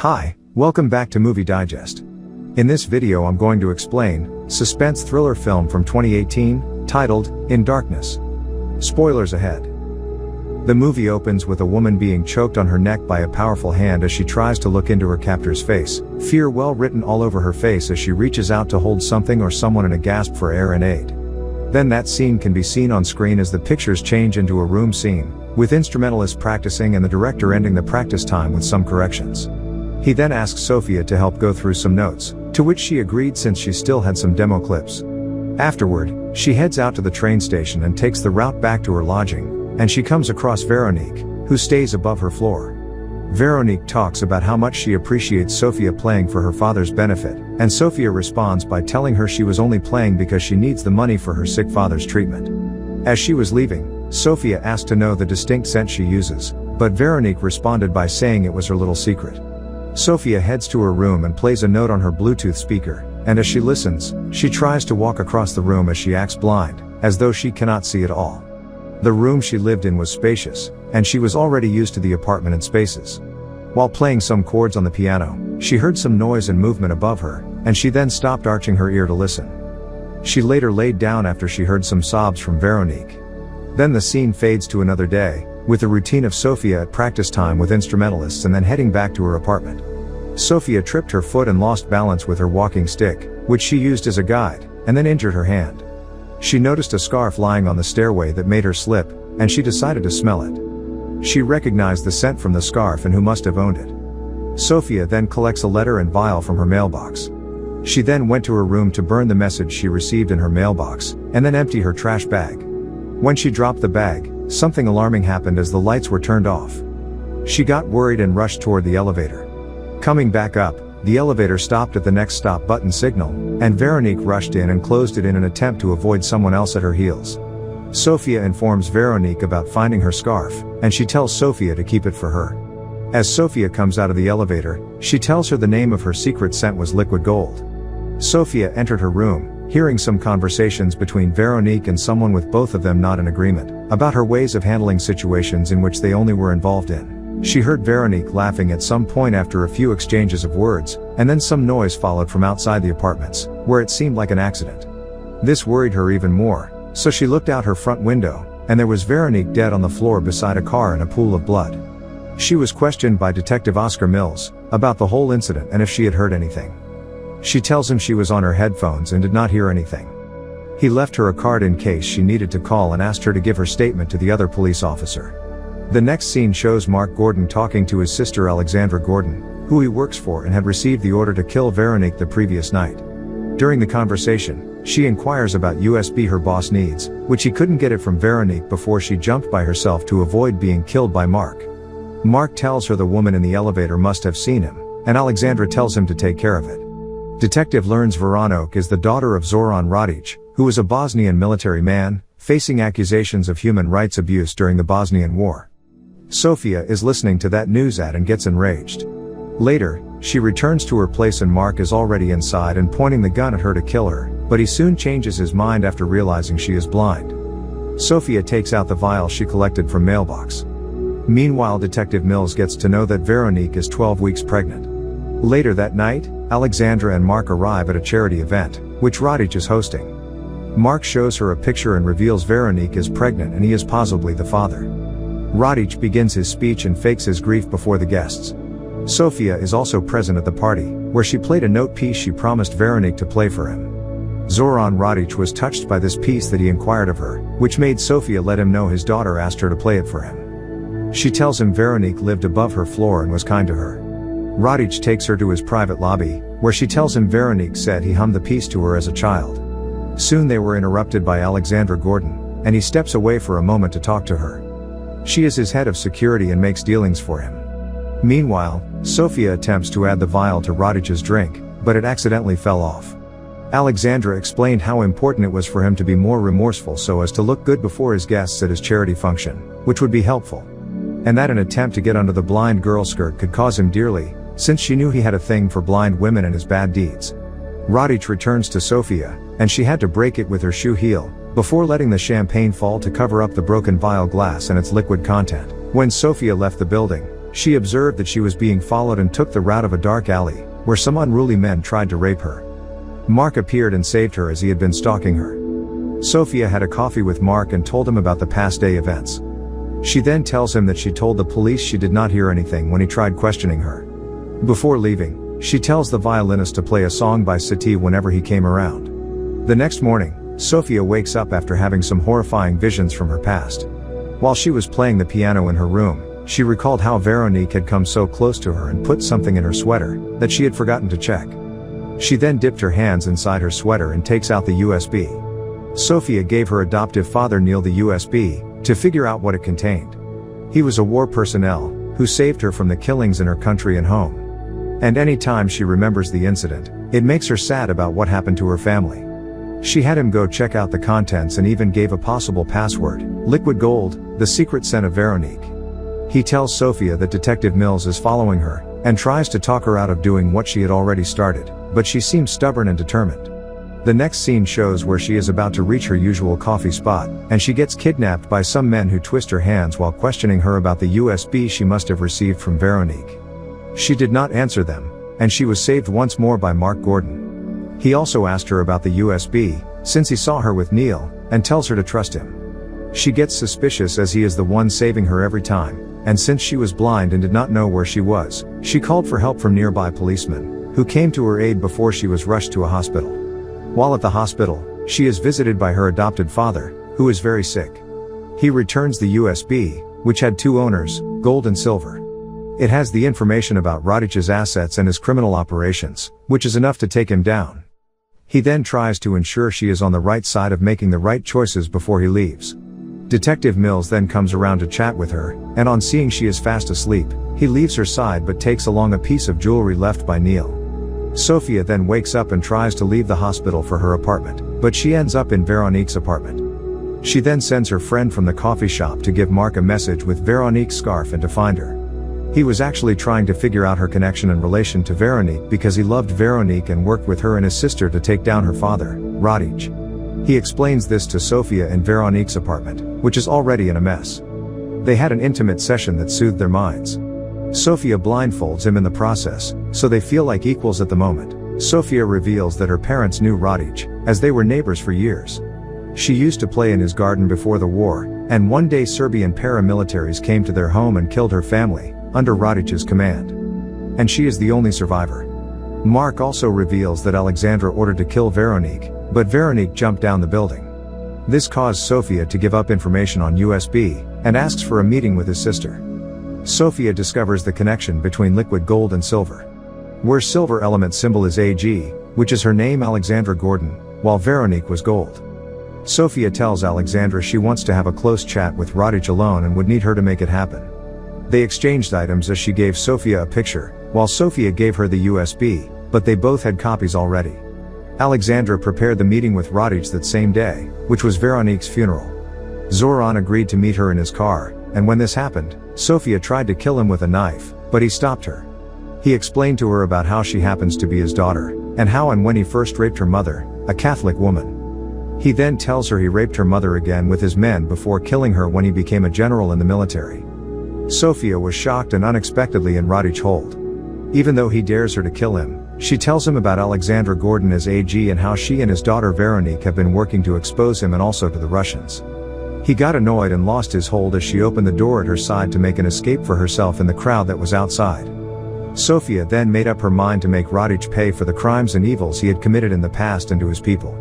Hi, welcome back to Movie Digest. In this video I'm going to explain suspense thriller film from 2018, titled In Darkness. Spoilers ahead. The movie opens with a woman being choked on her neck by a powerful hand as she tries to look into her captor's face, fear well written all over her face as she reaches out to hold something or someone in a gasp for air and aid. Then that scene can be seen on screen as the pictures change into a room scene, with instrumentalists practicing and the director ending the practice time with some corrections. He then asks Sophia to help go through some notes, to which she agreed since she still had some demo clips. Afterward, she heads out to the train station and takes the route back to her lodging, and she comes across Veronique, who stays above her floor. Veronique talks about how much she appreciates Sophia playing for her father's benefit, and Sophia responds by telling her she was only playing because she needs the money for her sick father's treatment. As she was leaving, Sophia asked to know the distinct scent she uses, but Veronique responded by saying it was her little secret. Sophia heads to her room and plays a note on her Bluetooth speaker, and as she listens, she tries to walk across the room as she acts blind, as though she cannot see at all. The room she lived in was spacious, and she was already used to the apartment and spaces. While playing some chords on the piano, she heard some noise and movement above her, and she then stopped arching her ear to listen. She later laid down after she heard some sobs from Veronique. Then the scene fades to another day, with the routine of Sophia at practice time with instrumentalists and then heading back to her apartment. Sophia tripped her foot and lost balance with her walking stick, which she used as a guide, and then injured her hand. She noticed a scarf lying on the stairway that made her slip, and she decided to smell it. She recognized the scent from the scarf and who must have owned it. Sophia then collects a letter and vial from her mailbox. She then went to her room to burn the message she received in her mailbox, and then empty her trash bag. When she dropped the bag, something alarming happened as the lights were turned off. She got worried and rushed toward the elevator. Coming back up, the elevator stopped at the next stop button signal, and Veronique rushed in and closed it in an attempt to avoid someone else at her heels. Sophia informs Veronique about finding her scarf, and she tells Sophia to keep it for her. As Sophia comes out of the elevator, she tells her the name of her secret scent was liquid gold. Sophia entered her room, hearing some conversations between Veronique and someone with both of them not in agreement, about her ways of handling situations in which they only were involved in. She heard Veronique laughing at some point after a few exchanges of words, and then some noise followed from outside the apartments, where it seemed like an accident. This worried her even more, so she looked out her front window, and there was Veronique dead on the floor beside a car in a pool of blood. She was questioned by Detective Oscar Mills about the whole incident and if she had heard anything. She tells him she was on her headphones and did not hear anything. He left her a card in case she needed to call and asked her to give her statement to the other police officer. The next scene shows Mark Gordon talking to his sister Alexandra Gordon, who he works for and had received the order to kill Veronique the previous night. During the conversation, she inquires about USB her boss needs, which he couldn't get it from Veronique before she jumped by herself to avoid being killed by Mark. Mark tells her the woman in the elevator must have seen him, and Alexandra tells him to take care of it. Detective learns Veronique is the daughter of Zoran Radic, who was a Bosnian military man, facing accusations of human rights abuse during the Bosnian War. Sophia is listening to that news ad and gets enraged. Later, she returns to her place and Mark is already inside and pointing the gun at her to kill her, but he soon changes his mind after realizing she is blind. Sophia takes out the vial she collected from mailbox. Meanwhile, Detective Mills gets to know that Veronique is 12 weeks pregnant. Later that night, Alexandra and Mark arrive at a charity event, which Radic is hosting. Mark shows her a picture and reveals Veronique is pregnant and he is possibly the father. Radic begins his speech and fakes his grief before the guests. Sophia is also present at the party, where she played a note piece she promised Veronique to play for him. Zoran Radic was touched by this piece that he inquired of her, which made Sophia let him know his daughter asked her to play it for him. She tells him Veronique lived above her floor and was kind to her. Radic takes her to his private lobby, where she tells him Veronique said he hummed the piece to her as a child. Soon they were interrupted by Alexandra Gordon, and he steps away for a moment to talk to her. She is his head of security and makes dealings for him. Meanwhile, Sophia attempts to add the vial to Radic's drink, but it accidentally fell off. Alexandra explained how important it was for him to be more remorseful so as to look good before his guests at his charity function, which would be helpful. And that an attempt to get under the blind girl skirt could cause him dearly, since she knew he had a thing for blind women and his bad deeds. Radic returns to Sophia, and she had to break it with her shoe heel, before letting the champagne fall to cover up the broken vial glass and its liquid content. When Sophia left the building, She observed that she was being followed and took the route of a dark alley, where some unruly men tried to rape her. Mark appeared and saved her as he had been stalking her. Sophia had a coffee with Mark and told him about the past day events. She then tells him that she told the police she did not hear anything when he tried questioning her. Before leaving, she tells the violinist to play a song by Satie whenever he came around. The next morning, Sophia wakes up after having some horrifying visions from her past. While she was playing the piano in her room, she recalled how Veronique had come so close to her and put something in her sweater that she had forgotten to check. She then dipped her hands inside her sweater and takes out the USB. Sophia gave her adoptive father Neil the USB to figure out what it contained. He was a war personnel who saved her from the killings in her country and home. And any time she remembers the incident, it makes her sad about what happened to her family. She had him go check out the contents and even gave a possible password, liquid gold, the secret scent of Veronique. He tells Sophia that Detective Mills is following her, and tries to talk her out of doing what she had already started, but she seems stubborn and determined. The next scene shows where she is about to reach her usual coffee spot, and she gets kidnapped by some men who twist her hands while questioning her about the USB she must have received from Veronique. She did not answer them, and she was saved once more by Mark Gordon. He also asked her about the USB, since he saw her with Neil, and tells her to trust him. She gets suspicious as he is the one saving her every time, and since she was blind and did not know where she was, she called for help from nearby policemen, who came to her aid before she was rushed to a hospital. While at the hospital, she is visited by her adopted father, who is very sick. He returns the USB, which had two owners, gold and silver. It has the information about Radich's assets and his criminal operations, which is enough to take him down. He then tries to ensure she is on the right side of making the right choices before he leaves. Detective Mills then comes around to chat with her, and on seeing she is fast asleep, he leaves her side but takes along a piece of jewelry left by Neil. Sophia then wakes up and tries to leave the hospital for her apartment, but she ends up in Veronique's apartment. She then sends her friend from the coffee shop to give Mark a message with Veronique's scarf and to find her. He was actually trying to figure out her connection and relation to Veronique because he loved Veronique and worked with her and his sister to take down her father, Radich. He explains this to Sophia in Veronique's apartment, which is already in a mess. They had an intimate session that soothed their minds. Sophia blindfolds him in the process, so they feel like equals at the moment. Sophia reveals that her parents knew Radich, as they were neighbors for years. She used to play in his garden before the war, and one day Serbian paramilitaries came to their home and killed her family, under Radich's command. And she is the only survivor. Mark also reveals that Alexandra ordered to kill Veronique, but Veronique jumped down the building. This caused Sophia to give up information on USB, and asks for a meeting with his sister. Sophia discovers the connection between liquid gold and silver. Where silver element symbol is AG, which is her name Alexandra Gordon, while Veronique was gold. Sophia tells Alexandra she wants to have a close chat with Radich alone and would need her to make it happen. They exchanged items as she gave Sophia a picture, while Sophia gave her the USB, but they both had copies already. Alexandra prepared the meeting with Radich that same day, which was Veronique's funeral. Zoran agreed to meet her in his car, and when this happened, Sophia tried to kill him with a knife, but he stopped her. He explained to her about how she happens to be his daughter, and how and when he first raped her mother, a Catholic woman. He then tells her he raped her mother again with his men before killing her when he became a general in the military. Sophia was shocked and unexpectedly in Radich hold. Even though he dares her to kill him, she tells him about Alexandra Gordon as AG and how she and his daughter Veronique have been working to expose him and also to the Russians. He got annoyed and lost his hold as she opened the door at her side to make an escape for herself in the crowd that was outside. Sophia then made up her mind to make Radich pay for the crimes and evils he had committed in the past and to his people.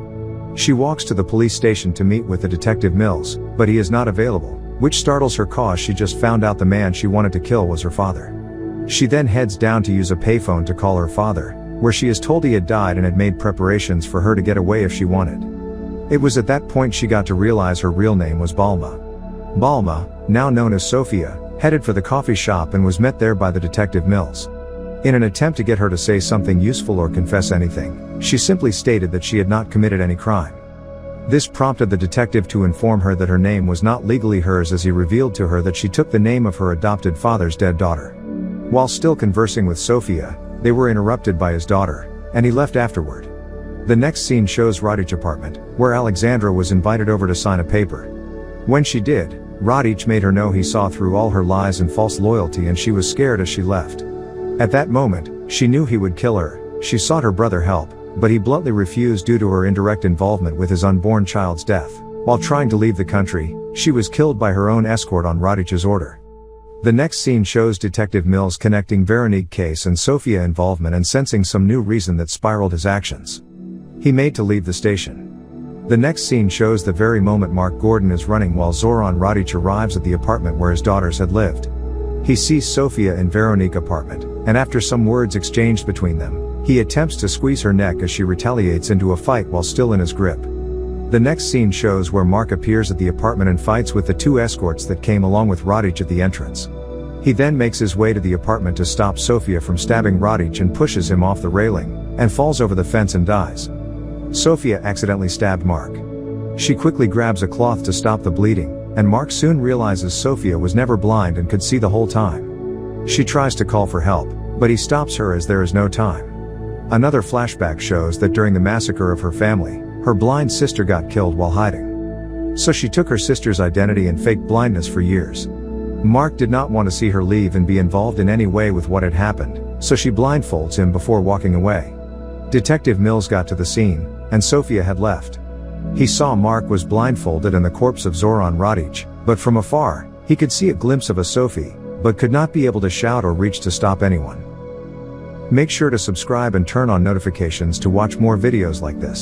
She walks to the police station to meet with the Detective Mills, but he is not available, which startles her cause she just found out the man she wanted to kill was her father. She then heads down to use a payphone to call her father, where she is told he had died and had made preparations for her to get away if she wanted. It was at that point she got to realize her real name was Balma. Balma, now known as Sophia, headed for the coffee shop and was met there by the Detective Mills. In an attempt to get her to say something useful or confess anything, she simply stated that she had not committed any crime. This prompted the detective to inform her that her name was not legally hers, as he revealed to her that she took the name of her adopted father's dead daughter. While still conversing with Sophia, they were interrupted by his daughter, and he left afterward. The next scene shows Radich's apartment, where Alexandra was invited over to sign a paper. When she did, Radic made her know he saw through all her lies and false loyalty, and she was scared as she left. At that moment, she knew he would kill her. She sought her brother help, but he bluntly refused due to her indirect involvement with his unborn child's death. While trying to leave the country, she was killed by her own escort on Radic's order. The next scene shows Detective Mills connecting Veronique's case and Sofia involvement and sensing some new reason that spiraled his actions. He made to leave the station. The next scene shows the very moment Mark Gordon is running while Zoran Radic arrives at the apartment where his daughters had lived. He sees Sofia in Veronique's apartment, and after some words exchanged between them, he attempts to squeeze her neck as she retaliates into a fight while still in his grip. The next scene shows where Mark appears at the apartment and fights with the two escorts that came along with Radic at the entrance. He then makes his way to the apartment to stop Sofia from stabbing Radic and pushes him off the railing, and falls over the fence and dies. Sofia accidentally stabbed Mark. She quickly grabs a cloth to stop the bleeding, and Mark soon realizes Sofia was never blind and could see the whole time. She tries to call for help, but he stops her as there is no time. Another flashback shows that during the massacre of her family, her blind sister got killed while hiding. So she took her sister's identity and faked blindness for years. Mark did not want to see her leave and be involved in any way with what had happened, so she blindfolds him before walking away. Detective Mills got to the scene, and Sofia had left. He saw Mark was blindfolded and the corpse of Zoran Radic, but from afar, he could see a glimpse of a Sophie, but could not be able to shout or reach to stop anyone. Make sure to subscribe and turn on notifications to watch more videos like this.